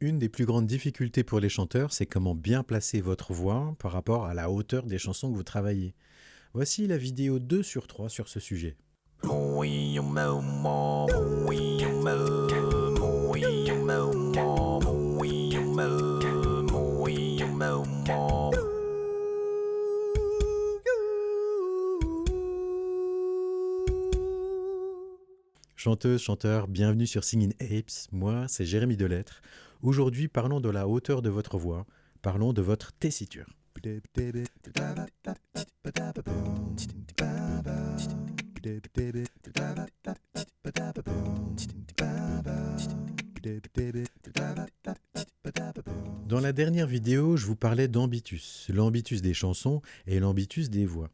Une des plus grandes difficultés pour les chanteurs, c'est comment bien placer votre voix par rapport à la hauteur des chansons que vous travaillez. Voici la vidéo 2 sur 3 sur ce sujet. Chanteuses, chanteurs, bienvenue sur Singing Apes. Moi, c'est Jérémy Delettre. Aujourd'hui, parlons de la hauteur de votre voix. Parlons de votre tessiture. Dans la dernière vidéo, je vous parlais d'ambitus, l'ambitus des chansons et l'ambitus des voix.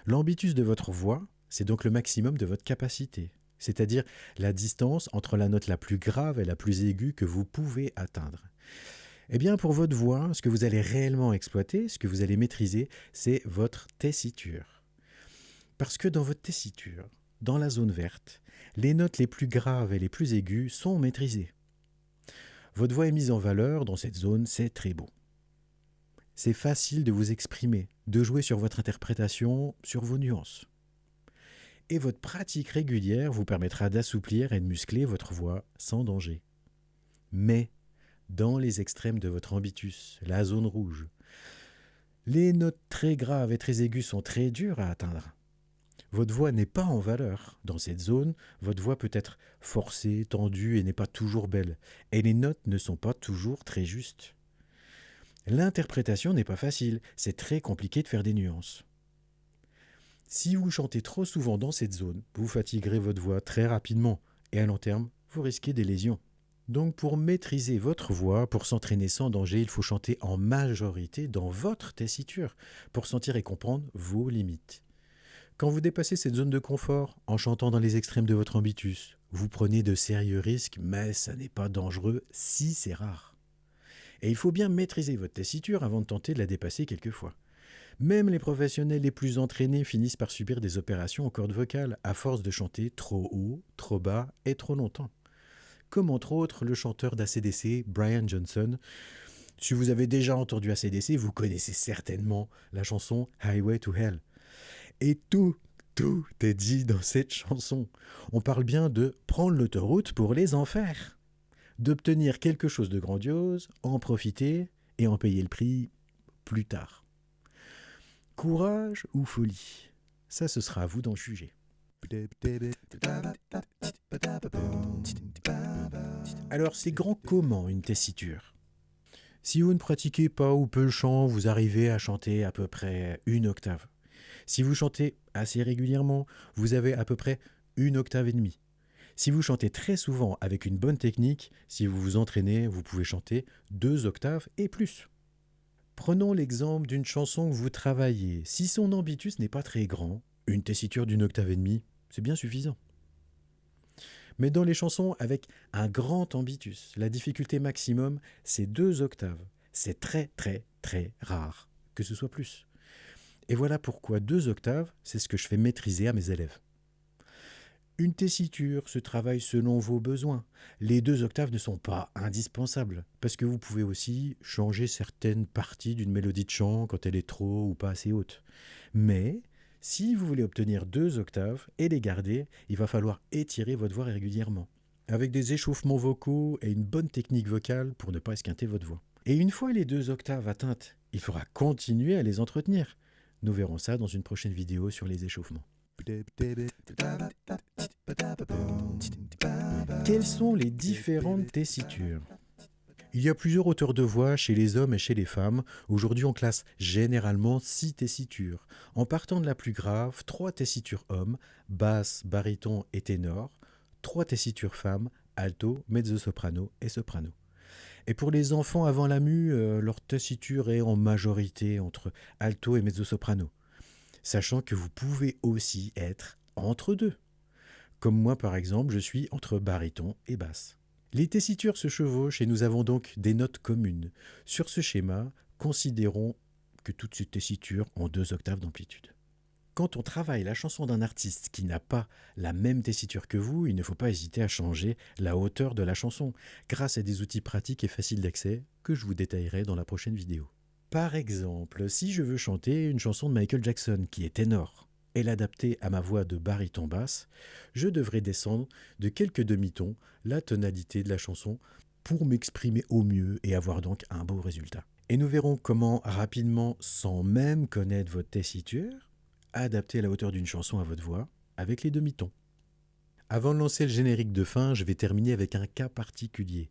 L'ambitus de votre voix, c'est donc le maximum de votre capacité, c'est-à-dire la distance entre la note la plus grave et la plus aiguë que vous pouvez atteindre. Eh bien, pour votre voix, ce que vous allez réellement exploiter, ce que vous allez maîtriser, c'est votre tessiture. Parce que dans votre tessiture, dans la zone verte, les notes les plus graves et les plus aiguës sont maîtrisées. Votre voix est mise en valeur dans cette zone, c'est très beau. C'est facile de vous exprimer, de jouer sur votre interprétation, sur vos nuances. Et votre pratique régulière vous permettra d'assouplir et de muscler votre voix sans danger. Mais, dans les extrêmes de votre ambitus, la zone rouge, les notes très graves et très aiguës sont très dures à atteindre. Votre voix n'est pas en valeur. Dans cette zone, votre voix peut être forcée, tendue et n'est pas toujours belle. Et les notes ne sont pas toujours très justes. L'interprétation n'est pas facile. C'est très compliqué de faire des nuances. Si vous chantez trop souvent dans cette zone, vous fatiguerez votre voix très rapidement. Et à long terme, vous risquez des lésions. Donc pour maîtriser votre voix, pour s'entraîner sans danger, il faut chanter en majorité dans votre tessiture, pour sentir et comprendre vos limites. Quand vous dépassez cette zone de confort en chantant dans les extrêmes de votre ambitus, vous prenez de sérieux risques, mais ça n'est pas dangereux si c'est rare. Et il faut bien maîtriser votre tessiture avant de tenter de la dépasser quelquefois. Même les professionnels les plus entraînés finissent par subir des opérations aux cordes vocales à force de chanter trop haut, trop bas et trop longtemps. Comme entre autres le chanteur d'ACDC, Brian Johnson. Si vous avez déjà entendu ACDC, vous connaissez certainement la chanson Highway to Hell. Et tout est dit dans cette chanson. On parle bien de prendre l'autoroute pour les enfers, d'obtenir quelque chose de grandiose, en profiter et en payer le prix plus tard. Courage ou folie, ça ce sera à vous d'en juger. Alors c'est grand comment une tessiture? Si vous ne pratiquez pas ou peu le chant, vous arrivez à chanter à peu près une octave. Si vous chantez assez régulièrement, vous avez à peu près une octave et demie. Si vous chantez très souvent avec une bonne technique, si vous vous entraînez, vous pouvez chanter 2 octaves et plus. Prenons l'exemple d'une chanson que vous travaillez. Si son ambitus n'est pas très grand, une tessiture d'une octave et demie, c'est bien suffisant. Mais dans les chansons avec un grand ambitus, la difficulté maximum, c'est 2 octaves. C'est très rare que ce soit plus. Et voilà pourquoi 2 octaves, c'est ce que je fais maîtriser à mes élèves. Une tessiture se travaille selon vos besoins. Les 2 octaves ne sont pas indispensables, parce que vous pouvez aussi changer certaines parties d'une mélodie de chant quand elle est trop ou pas assez haute. Mais si vous voulez obtenir 2 octaves et les garder, il va falloir étirer votre voix régulièrement, avec des échauffements vocaux et une bonne technique vocale pour ne pas esquinter votre voix. Et une fois les 2 octaves atteintes, il faudra continuer à les entretenir. Nous verrons ça dans une prochaine vidéo sur les échauffements. Quelles sont les différentes tessitures? Il y a plusieurs hauteurs de voix chez les hommes et chez les femmes. Aujourd'hui, on classe généralement 6 tessitures. En partant de la plus grave, 3 tessitures hommes, basse, baryton et ténor, 3 tessitures femmes, alto, mezzo-soprano et soprano. Et pour les enfants avant la mue, leur tessiture est en majorité entre alto et mezzo-soprano, sachant que vous pouvez aussi être entre deux. Comme moi par exemple, je suis entre baryton et basse. Les tessitures se chevauchent et nous avons donc des notes communes. Sur ce schéma, considérons que toutes ces tessitures ont 2 octaves d'amplitude. Quand on travaille la chanson d'un artiste qui n'a pas la même tessiture que vous, il ne faut pas hésiter à changer la hauteur de la chanson, grâce à des outils pratiques et faciles d'accès que je vous détaillerai dans la prochaine vidéo. Par exemple, si je veux chanter une chanson de Michael Jackson qui est ténor et l'adapter à ma voix de baryton basse, je devrais descendre de quelques demi-tons la tonalité de la chanson pour m'exprimer au mieux et avoir donc un beau résultat. Et nous verrons comment rapidement, sans même connaître votre tessiture, adapter la hauteur d'une chanson à votre voix avec les demi-tons. Avant de lancer le générique de fin, je vais terminer avec un cas particulier.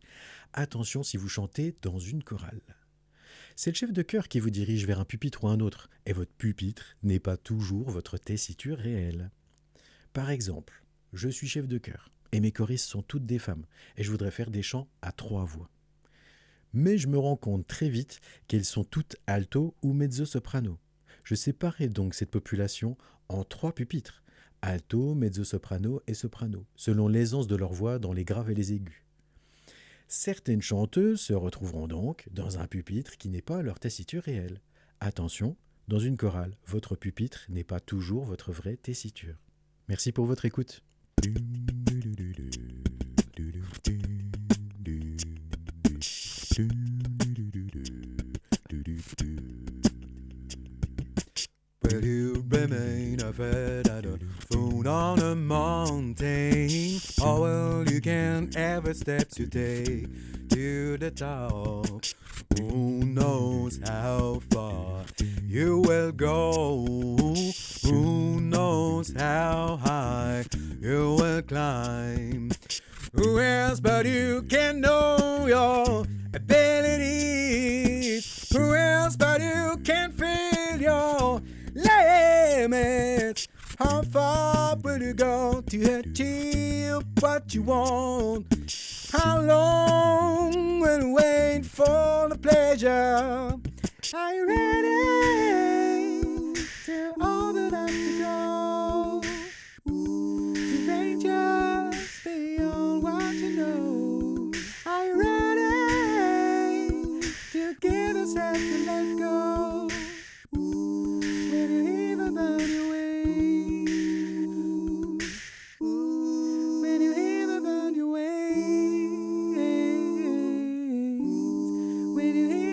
Attention si vous chantez dans une chorale. C'est le chef de chœur qui vous dirige vers un pupitre ou un autre, et votre pupitre n'est pas toujours votre tessiture réelle. Par exemple, je suis chef de chœur, et mes choristes sont toutes des femmes, et je voudrais faire des chants à 3 voix. Mais je me rends compte très vite qu'elles sont toutes alto ou mezzo-soprano. Je séparais donc cette population en 3 pupitres, alto, mezzo-soprano et soprano, selon l'aisance de leur voix dans les graves et les aigus. Certaines chanteuses se retrouveront donc dans un pupitre qui n'est pas leur tessiture réelle. Attention, dans une chorale, votre pupitre n'est pas toujours votre vraie tessiture. Merci pour votre écoute. Will you remain afraid at a foot on a mountain? Or will you can ever step today to the top? Who knows how far you will go? Who knows how high you will climb? Who else but you can know your abilities? Who else but you can feel your limits? How far will you go to achieve what you want? How long will you wait for the pleasure? Are you ready to open up the door? To venture beyond what you know? Are you ready to give yourself to let go? When you hear about your wings, when you hear about your wings, when you hear